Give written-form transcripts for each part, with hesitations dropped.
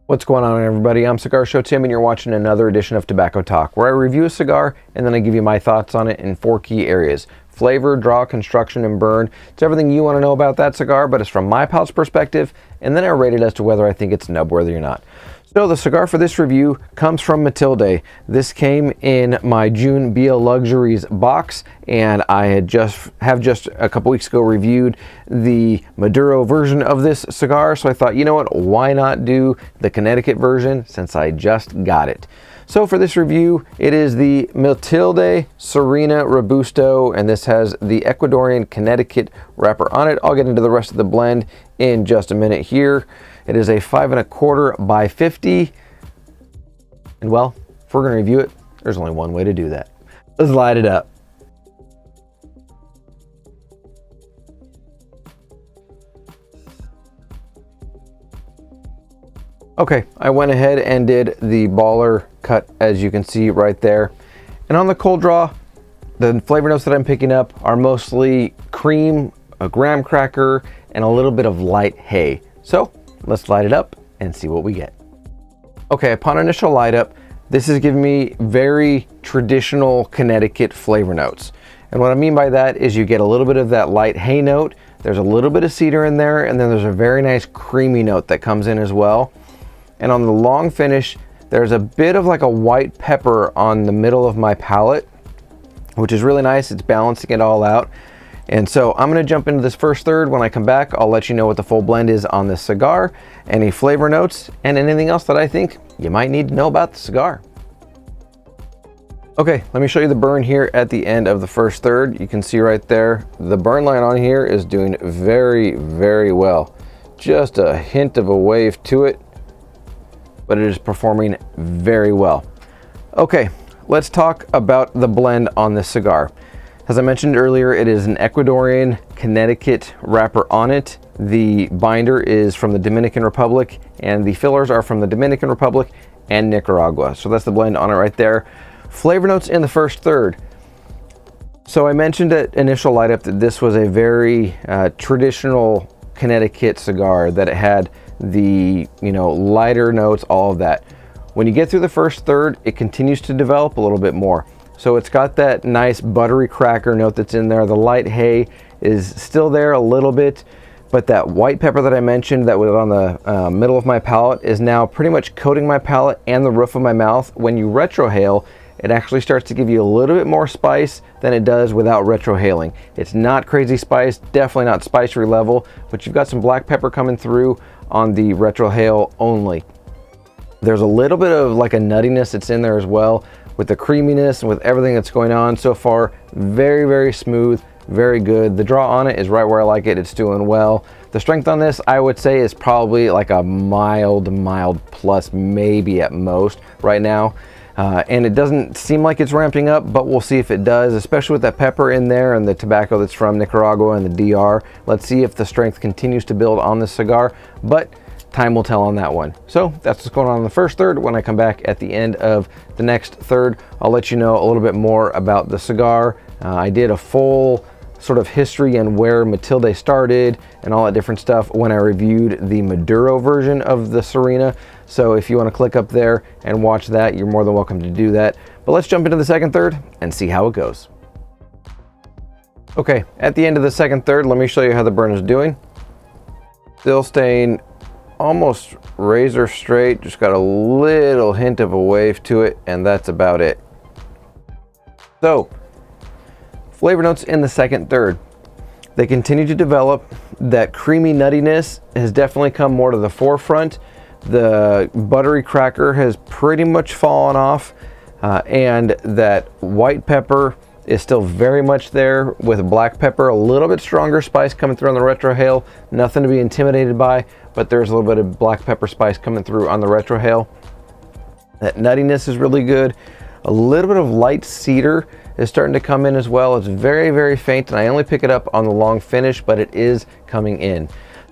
What's going on, everybody? I'm Cigar Show Tim, and you're watching another edition of Tobacco Talk, where I review a cigar and then I give you my thoughts on it in 4 key areas: flavor, draw, construction, and burn. It's everything you want to know about that cigar, but it's from my palate's perspective, and then I rate it as to whether I think it's nub-worthy or not. So the cigar for this review comes from Matilde. This came in my June BL Luxuries box, and I had just a couple weeks ago reviewed the Maduro version of this cigar, so I thought, you know what, why not do the Connecticut version since I just got it. So for this review, it is the Matilde Serena Robusto, and this has the Ecuadorian Connecticut wrapper on it. I'll get into the rest of the blend in just a minute here. It is a 5 1/4 by 50. And well, if we're gonna review it, there's only one way to do that. Let's light it up. Okay, I went ahead and did the baller cut, as you can see right there. And on the cold draw, the flavor notes that I'm picking up are mostly cream, a graham cracker, and a little bit of light hay. So let's light it up and see what we get. Okay, upon initial light up, this is giving me very traditional Connecticut flavor notes. And what I mean by that is you get a little bit of that light hay note, there's a little bit of cedar in there, and then there's a very nice creamy note that comes in as well. And on the long finish, there's a bit of like a white pepper on the middle of my palate, which is really nice. It's balancing it all out. And so I'm gonna jump into this first third. When I come back, I'll let you know what the full blend is on this cigar, any flavor notes, and anything else that I think you might need to know about the cigar. Okay, let me show you the burn here at the end of the first third. You can see right there, the burn line on here is doing very, very well. Just a hint of a wave to it, but it is performing very well. Okay, let's talk about the blend on this cigar. As I mentioned earlier, it is an Ecuadorian Connecticut wrapper on it. The binder is from the Dominican Republic, and the fillers are from the Dominican Republic and Nicaragua. So that's the blend on it right there. Flavor notes in the first third. So I mentioned at initial light up that this was a very traditional Connecticut cigar, that it had the, lighter notes, all of that. When you get through the first third, it continues to develop a little bit more. So it's got that nice buttery cracker note that's in there. The light hay is still there a little bit, but that white pepper that I mentioned that was on the middle of my palate is now pretty much coating my palate and the roof of my mouth. When you retrohale, it actually starts to give you a little bit more spice than it does without retrohaling. It's not crazy spice, definitely not spicery level, but you've got some black pepper coming through on the retrohale only. There's a little bit of like a nuttiness that's in there as well, with the creaminess and with everything that's going on so far. Very, very smooth, very good. The draw on it is right where I like it. It's doing well. The strength on this, I would say, is probably like a mild plus, maybe at most right now. And it doesn't seem like it's ramping up, but we'll see if it does, especially with that pepper in there and the tobacco that's from Nicaragua and the DR. Let's see if the strength continues to build on this cigar, but time will tell on that one. So that's what's going on in the first third. When I come back at the end of the next third, I'll let you know a little bit more about the cigar. I did a full sort of history and where Matilde started and all that different stuff when I reviewed the Maduro version of the Serena. So if you want to click up there and watch that, you're more than welcome to do that. But let's jump into the second third and see how it goes. Okay, at the end of the second third, let me show you how the burn is doing. Still staying almost razor straight, just got a little hint of a wave to it, and that's about it. So, flavor notes in the second third. They continue to develop. That creamy nuttiness has definitely come more to the forefront. The buttery cracker has pretty much fallen off, and that white pepper is still very much there, with black pepper, a little bit stronger spice coming through on the retrohale. Nothing to be intimidated by, but there's a little bit of black pepper spice coming through on the retrohale. That nuttiness is really good. A little bit of light cedar is starting to come in as well. It's very, very faint, and I only pick it up on the long finish, but it is coming in.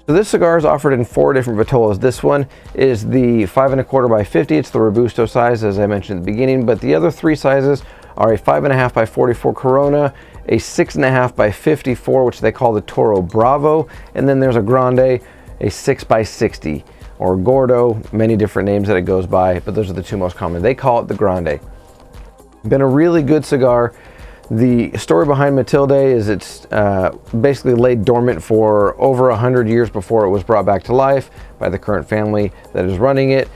So this cigar is offered in 4 different vitolas. This one is the 5 1/4 by 50. It's the Robusto size, as I mentioned at the beginning, but the other 3 sizes are a 5 1/2 by 44 Corona, a 6 1/2 by 54, which they call the Toro Bravo, and then there's a Grande, a 6 by 60. or Gordo, many different names that it goes by, but those are the two most common. They call it the Grande. Been a really good cigar. The story behind Matilde is it's basically laid dormant for over 100 years before it was brought back to life by the current family that is running it.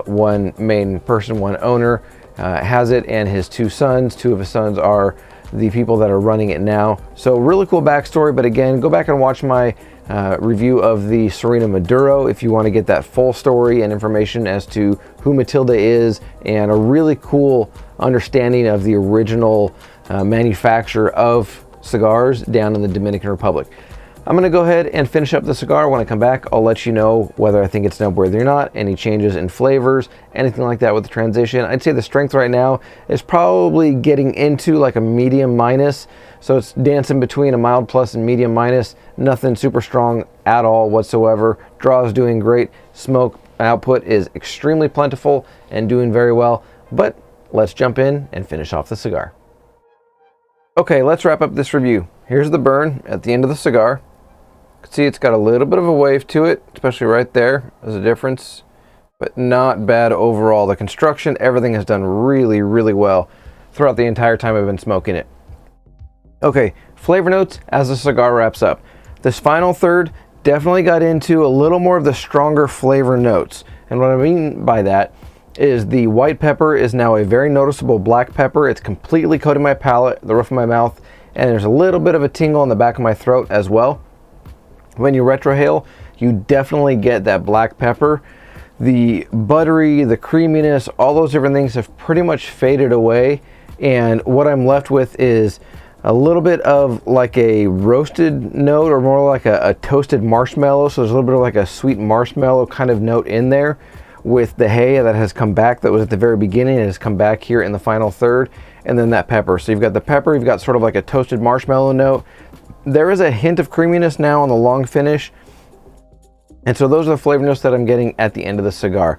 One main person, one owner has it, and his two sons. Two of his sons are the people that are running it now. So really cool backstory, but again, go back and watch my review of the Serena Maduro if you want to get that full story and information as to who Matilde is and a really cool understanding of the original manufacturer of cigars down in the Dominican Republic. I'm going to go ahead and finish up the cigar. When I come back, I'll let you know whether I think it's noteworthy or not, any changes in flavors, anything like that with the transition. I'd say the strength right now is probably getting into like a medium minus. So it's dancing between a mild plus and medium minus. Nothing super strong at all whatsoever. Draw is doing great. Smoke output is extremely plentiful and doing very well. But let's jump in and finish off the cigar. Okay, let's wrap up this review. Here's the burn at the end of the cigar. You can see it's got a little bit of a wave to it, especially right there. There's a difference, but not bad overall. The construction, everything has done really, really well throughout the entire time I've been smoking it. Okay, flavor notes as the cigar wraps up. This final third definitely got into a little more of the stronger flavor notes. And what I mean by that is the white pepper is now a very noticeable black pepper. It's completely coating my palate, the roof of my mouth, and there's a little bit of a tingle on the back of my throat as well. When you retrohale, you definitely get that black pepper. The buttery, the creaminess, all those different things have pretty much faded away, and what I'm left with is a little bit of like a roasted note, or more like a toasted marshmallow. So there's a little bit of like a sweet marshmallow kind of note in there with the hay that has come back, that was at the very beginning, and has come back here in the final third, and then that pepper. So you've got the pepper, you've got sort of like a toasted marshmallow note. There is a hint of creaminess now on the long finish, and so those are the flavor notes that I'm getting at the end of the cigar.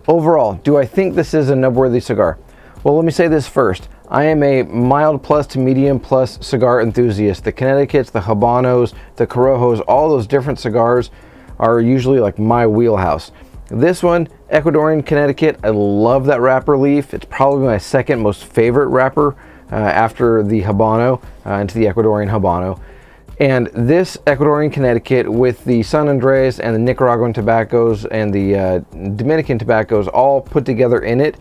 Overall, do I think this is a nub-worthy cigar? Well, let me say this first. I am a mild plus to medium plus cigar enthusiast. The Connecticut's, the Habanos, the Corojos, all those different cigars are usually like my wheelhouse. This one, Ecuadorian Connecticut, I love that wrapper leaf. It's probably my second most favorite wrapper after the Habano, into the Ecuadorian Habano. And this Ecuadorian Connecticut with the San Andres and the Nicaraguan tobaccos and the Dominican tobaccos all put together in it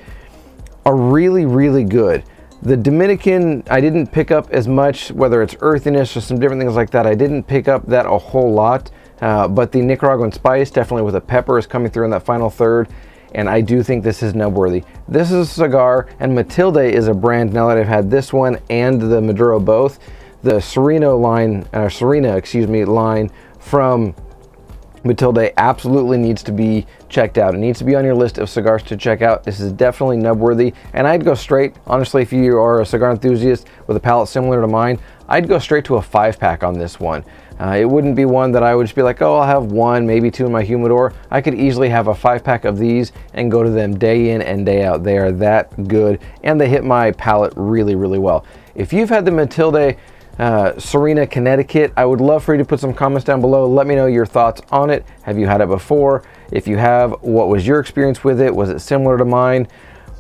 are really, really good. The Dominican, I didn't pick up as much, whether it's earthiness or some different things like that. I didn't pick up that a whole lot, but the Nicaraguan spice, definitely with the pepper, is coming through in that final third, and I do think this is nub-worthy. This is a cigar, and Matilde is a brand, now that I've had this one and the Maduro both. The Serena line from Matilde absolutely needs to be checked out. It needs to be on your list of cigars to check out. This is definitely nub-worthy, and I'd go straight, honestly, if you are a cigar enthusiast with a palate similar to mine, I'd go straight to a 5-pack on this one. It wouldn't be one that I would just be like, oh, I'll have one, maybe two in my humidor. I could easily have a 5-pack of these and go to them day in and day out. They are that good, and they hit my palate really, really well. If you've had the Matilde Serena Connecticut, I would love for you to put some comments down below. Let me know your thoughts on it. Have you had it before? If you have, what was your experience with it? Was it similar to mine?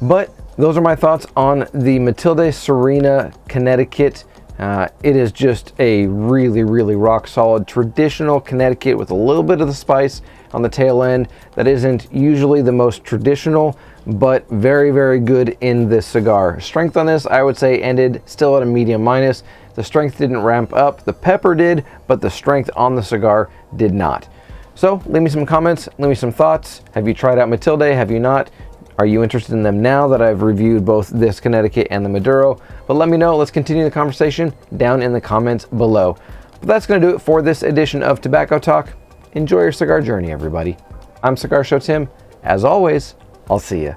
But those are my thoughts on the Matilde Serena Connecticut. It is just a really, really rock solid traditional Connecticut with a little bit of the spice on the tail end that isn't usually the most traditional, but very, very good in this cigar. Strength on this, I would say, ended still at a medium minus. The strength didn't ramp up. The pepper did, but the strength on the cigar did not. So leave me some comments, leave me some thoughts. Have you tried out Matilde? Have you not? Are you interested in them now that I've reviewed both this Connecticut and the Maduro? But let me know. Let's continue the conversation down in the comments below. But that's going to do it for this edition of Tobacco Talk. Enjoy your cigar journey, everybody. I'm Cigar Show Tim. As always, I'll see you.